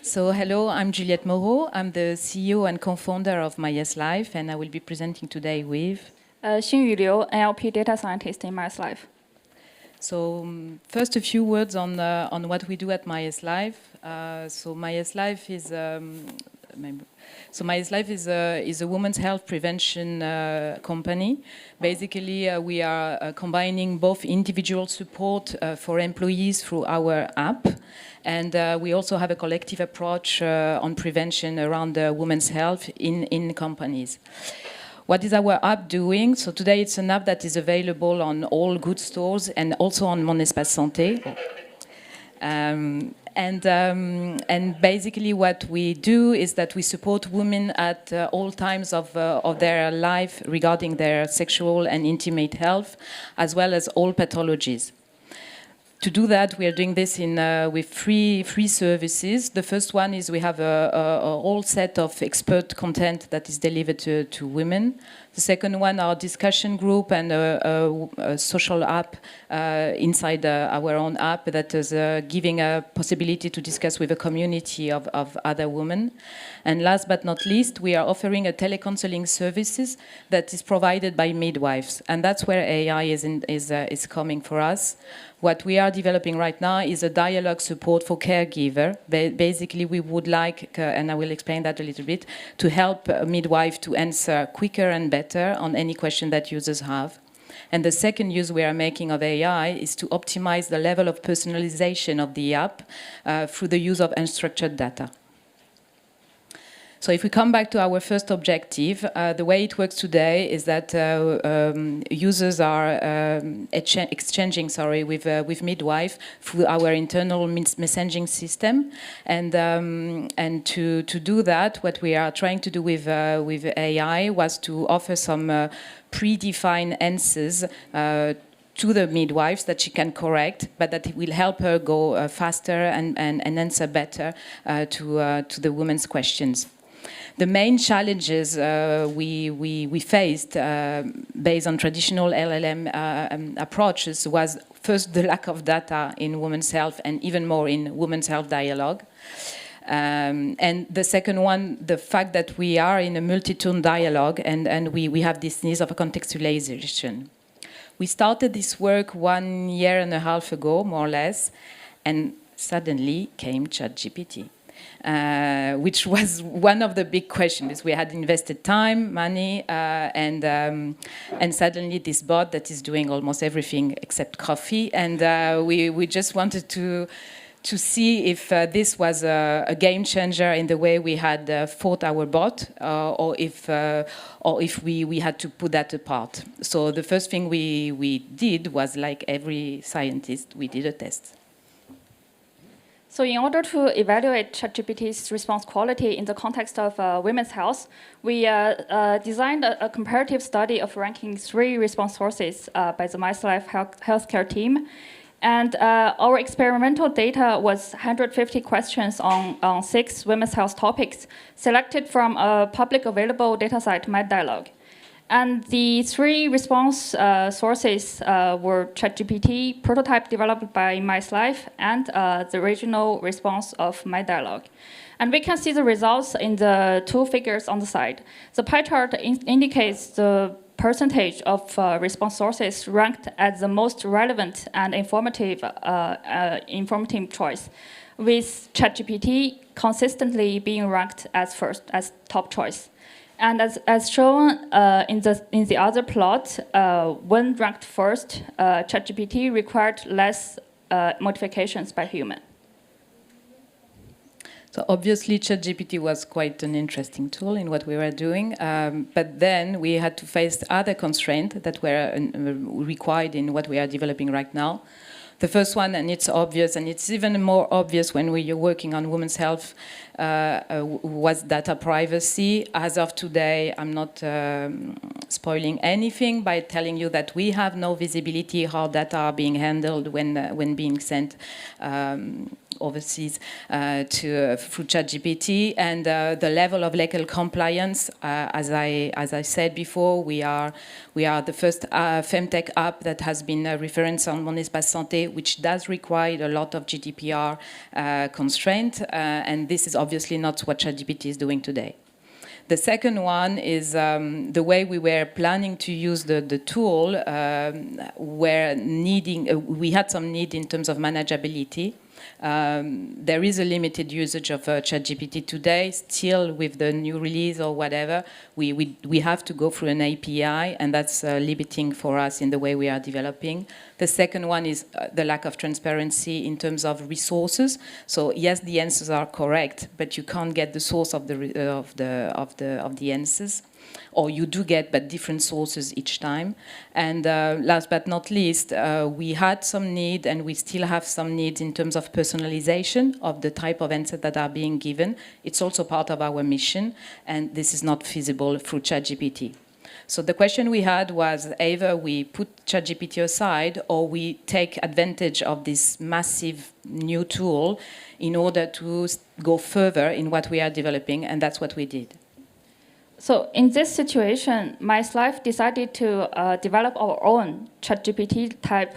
So hello, I'm Juliette Moreau. I'm the CEO and co-founder of MySLife, and I will be presenting today with... Xinyu Liu, NLP data scientist in MySLife. So first, a few words on what we do at MySLife. MySLife is a women's health prevention company. Basically, we are combining both individual support for employees through our app, and we also have a collective approach on prevention around women's health in companies. What is our app doing? So today it's an app that is available on all good stores and also on Mon Espace Santé. And basically what we do is that we support women at all times of their life regarding their sexual and intimate health, as well as all pathologies. To do that, we are doing this with three services. The first one is we have a whole set of expert content that is delivered to women. The second one, our discussion group and a social app inside our own app that is giving a possibility to discuss with a community of other women. And last but not least, we are offering a telecounseling services that is provided by midwives. And that's where AI is coming for us. What we are developing right now is a dialogue support for caregiver. Basically, we would like, and I will explain that a little bit, to help a midwife to answer quicker and better on any question that users have. And the second use we are making of AI is to optimize the level of personalization of the app through the use of unstructured data. So if we come back to our first objective, the way it works today is that users are exchanging with midwife through our internal messaging system, and to do that, what we are trying to do with AI was to offer some predefined answers to the midwives that she can correct, but that it will help her go faster and answer better to the women's questions. The main challenges we faced based on traditional LLM approaches was first the lack of data in women's health and even more in women's health dialogue. And the second one, the fact that we are in a multi-tone dialogue and we have this need of a contextualization. We started this work 1.5 years ago, more or less, and suddenly came ChatGPT. Which was one of the big questions. We had invested time, money, and suddenly this bot that is doing almost everything except coffee, and we just wanted to see if this was a game changer in the way we had thought our bot, or if we had to put that apart. So the first thing we did was, like every scientist, we did a test. So in order to evaluate ChatGPT's response quality in the context of women's health, we designed a comparative study of ranking 3 response sources by the MySLife healthcare team. And our experimental data was 150 questions on 6 women's health topics, selected from a public available data site, MyDialogue. And the 3 response sources were ChatGPT, prototype developed by MySLife, and the original response of MyDialogue. And we can see the results in the 2 figures on the side. The pie chart indicates the percentage of response sources ranked as the most relevant and informative choice, with ChatGPT consistently being ranked as top choice. And as shown in the other plot, when ranked first, ChatGPT required less modifications by human. So obviously, ChatGPT was quite an interesting tool in what we were doing, but then we had to face other constraints that were required in what we are developing right now. The first one, and it's obvious, and it's even more obvious when we're working on women's health, was data privacy. As of today, I'm not spoiling anything by telling you that we have no visibility how data are being handled when being sent overseas through ChatGPT, and the level of legal compliance. As I said before, we are the first Femtech app that has been referenced on Mon Espace Santé today, which does require a lot of GDPR constraint, and this is obviously not what ChatGPT is doing today. The second one is the way we were planning to use the tool, we had some need in terms of manageability. There is a limited usage of ChatGPT today. Still, with the new release or whatever, we have to go through an API, and that's limiting for us in the way we are developing. The second one is the lack of transparency in terms of resources. So yes, the answers are correct, but you can't get the source of the answers. Or you do get, but different sources each time. And last but not least, we had some need, and we still have some needs in terms of personalization of the type of answers that are being given. It's also part of our mission, and this is not feasible through ChatGPT. So the question we had was either we put ChatGPT aside or we take advantage of this massive new tool in order to go further in what we are developing, and that's what we did. So in this situation, MySlife decided to develop our own ChatGPT type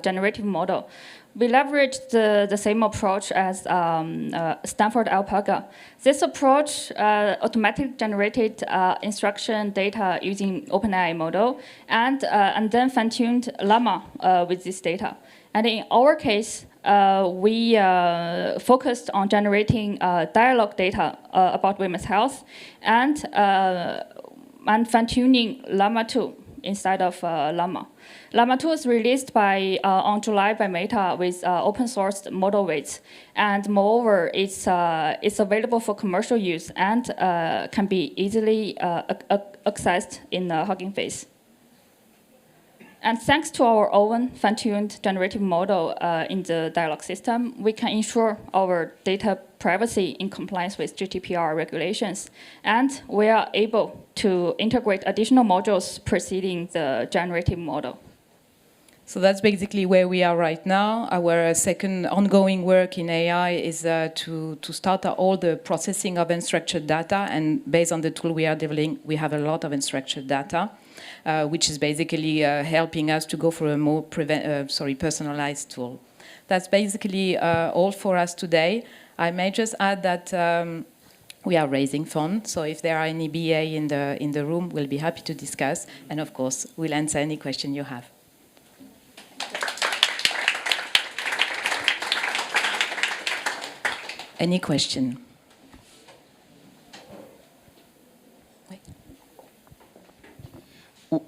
generative model. We leveraged the same approach as Stanford Alpaca. This approach automatically generated instruction data using OpenAI model and then fine-tuned Llama with this data. And in our case, we focused on generating dialogue data about women's health and fine-tuning Llama 2 inside of Llama. Llama 2 is released on July by Meta with open source model weights, and moreover, it's available for commercial use and can be easily accessed in Hugging Face. And thanks to our own fine-tuned generative model in the dialogue system, we can ensure our data privacy in compliance with GDPR regulations. And we are able to integrate additional modules preceding the generative model. So that's basically where we are right now. Our second ongoing work in AI is to start all the processing of unstructured data. And based on the tool we are developing, we have a lot of unstructured data. Which is basically helping us to go for a more personalized tool. That's basically all for us today. I may just add that we are raising funds, so if there are any BA in the room, we'll be happy to discuss, and of course, we'll answer any question you have. Any question?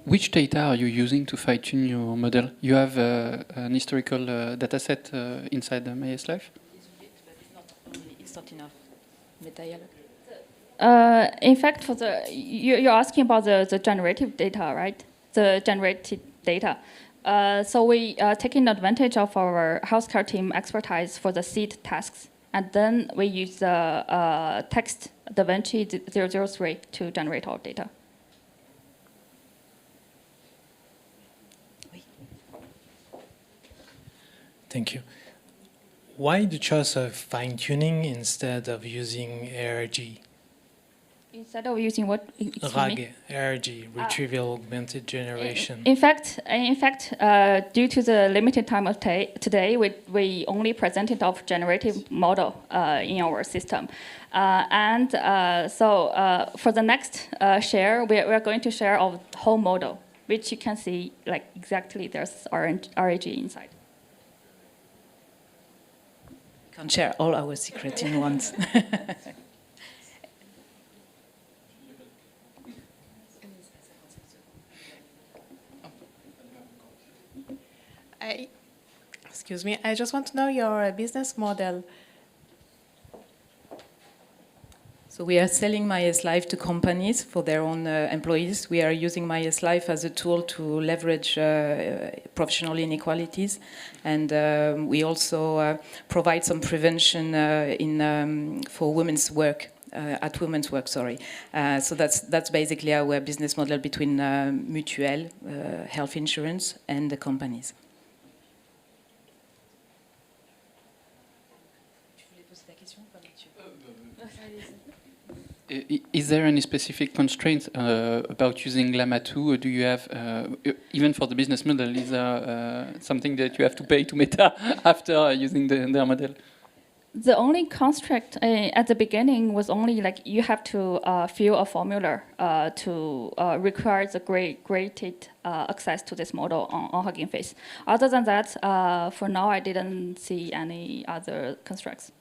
Which data are you using to fine-tune your model? You have an historical data set inside the MySlife? It's not enough. In fact, you're asking about the generative data, right? The generated data. So we are taking advantage of our healthcare team expertise for the seed tasks. And then we use the text DaVinci 003 to generate our data. Thank you. Why the choice of fine-tuning instead of using ARG? Instead of using what? RAG, ARG, Retrieval Augmented Generation. In fact, due to the limited time of today, we only presented our generative model in our system. So for the next share, we are going to share our whole model, which you can see like exactly there's RAG inside. Can't share all our secrets in once. Excuse me, I just want to know your business model. So we are selling MySlife to companies for their own employees. We are using MySlife as a tool to leverage professional inequalities. And we also provide some prevention for women's work, at women's work, sorry. So that's basically our business model between mutuelle, health insurance, and the companies. Is there any specific constraints about using Llama 2? Or do you have, even for the business model, is there something that you have to pay to Meta after using their model? The only constraint at the beginning was only like you have to fill a formula to require the graded access to this model on Hugging Face. Other than that, for now, I didn't see any other constraints.